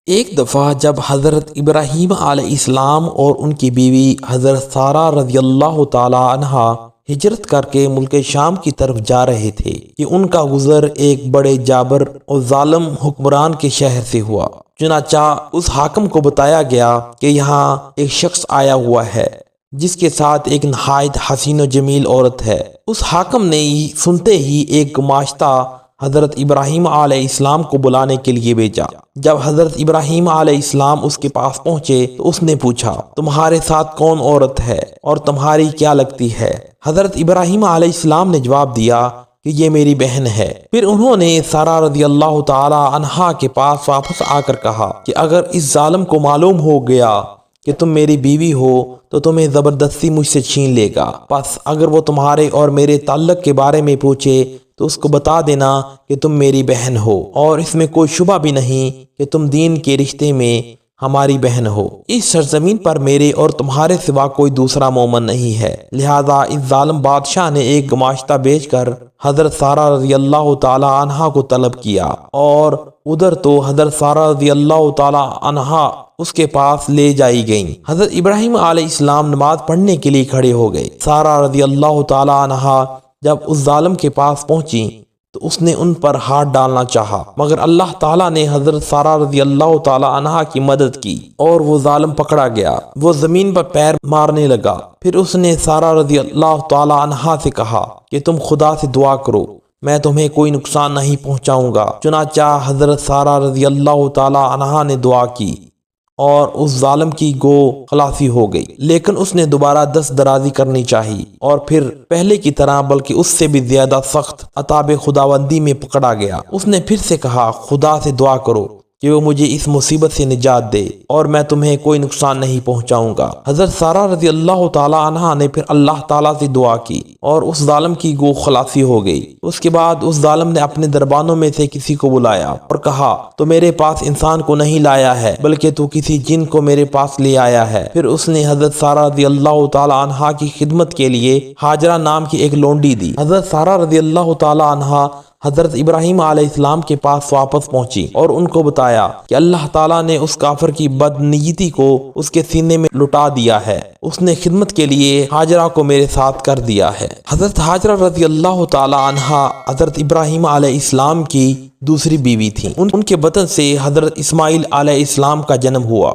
ایک دفعہ جب حضرت ابراہیم علیہ السلام اور ان کی بیوی حضرت سارہ رضی اللہ تعالی عنہا ہجرت کر کے ملک شام کی طرف جا رہے تھے کہ ان کا گزر ایک بڑے جابر اور ظالم حکمران کے شہر سے ہوا۔ چنانچہ اس حاکم کو بتایا گیا کہ یہاں ایک شخص آیا ہوا ہے جس کے ساتھ ایک نہایت حسین و جمیل عورت ہے۔ اس حاکم نے سنتے ہی ایک گماشتہ حضرت ابراہیم علیہ السلام کو بلانے کے لیے بھیجا۔ جب حضرت ابراہیم علیہ السلام اس کے پاس پہنچے تو اس نے پوچھا، تمہارے ساتھ کون عورت ہے اور تمہاری کیا لگتی ہے؟ حضرت ابراہیم علیہ السلام نے جواب دیا کہ یہ میری بہن ہے۔ پھر انہوں نے سارہ رضی اللہ تعالی عنہا کے پاس واپس آ کر کہا کہ اگر اس ظالم کو معلوم ہو گیا کہ تم میری بیوی ہو تو تمہیں زبردستی مجھ سے چھین لے گا، پس اگر وہ تمہارے اور میرے تعلق کے بارے میں پوچھے تو اس کو بتا دینا کہ تم میری بہن ہو، اور اس میں کوئی شبہ بھی نہیں کہ تم دین کے رشتے میں ہماری بہن ہو۔ اس سرزمین پر میرے اور تمہارے سوا کوئی دوسرا مومن نہیں ہے۔ لہذا اس ظالم بادشاہ نے ایک گماشتہ بھیج کر حضرت سارہ رضی اللہ تعالی عنہا کو طلب کیا، اور ادھر تو حضرت سارہ رضی اللہ تعالی عنہا اس کے پاس لے جائی گئیں۔ حضرت ابراہیم علیہ السلام نماز پڑھنے کے لیے کھڑے ہو گئے۔ سارہ رضی اللہ تعالی عنہا جب اس ظالم کے پاس پہنچی تو اس نے ان پر ہاتھ ڈالنا چاہا، مگر اللہ تعالیٰ نے حضرت سارہ رضی اللہ تعالی عنہا کی مدد کی اور وہ ظالم پکڑا گیا۔ وہ زمین پر پیر مارنے لگا۔ پھر اس نے سارہ رضی اللہ تعالی عنہا سے کہا کہ تم خدا سے دعا کرو، میں تمہیں کوئی نقصان نہیں پہنچاؤں گا۔ چنانچہ حضرت سارہ رضی اللہ تعالی عنہا نے دعا کی اور اس ظالم کی گو خلاصی ہو گئی، لیکن اس نے دوبارہ دست درازی کرنی چاہی اور پھر پہلے کی طرح بلکہ اس سے بھی زیادہ سخت عذاب خداوندی میں پکڑا گیا۔ اس نے پھر سے کہا، خدا سے دعا کرو کہ وہ مجھے اس مصیبت سے نجات دے اور میں تمہیں کوئی نقصان نہیں پہنچاؤں گا۔ حضرت سارہ رضی اللہ تعالی عنہا نے پھر اللہ تعالیٰ سے دعا کی اور اس ظالم کی گو خلاصی ہو گئی۔ اس کے بعد اس ظالم نے اپنے دربانوں میں سے کسی کو بلایا اور کہا، تو میرے پاس انسان کو نہیں لایا ہے بلکہ تو کسی جن کو میرے پاس لے آیا ہے۔ پھر اس نے حضرت سارہ رضی اللہ تعالی عنہا کی خدمت کے لیے ہاجرہ نام کی ایک لونڈی دی۔ حضرت سارہ رضی اللہ تعالی عنہا حضرت ابراہیم علیہ السلام کے پاس واپس پہنچی اور ان کو بتایا کہ اللہ تعالیٰ نے اس کافر کی بدنیتی کو اس کے سینے میں لٹا دیا ہے، اس نے خدمت کے لیے ہاجرہ کو میرے ساتھ کر دیا ہے۔ حضرت ہاجرہ رضی اللہ تعالی عنہا حضرت ابراہیم علیہ السلام کی دوسری بیوی تھیں۔ ان کے بطن سے حضرت اسماعیل علیہ السلام کا جنم ہوا۔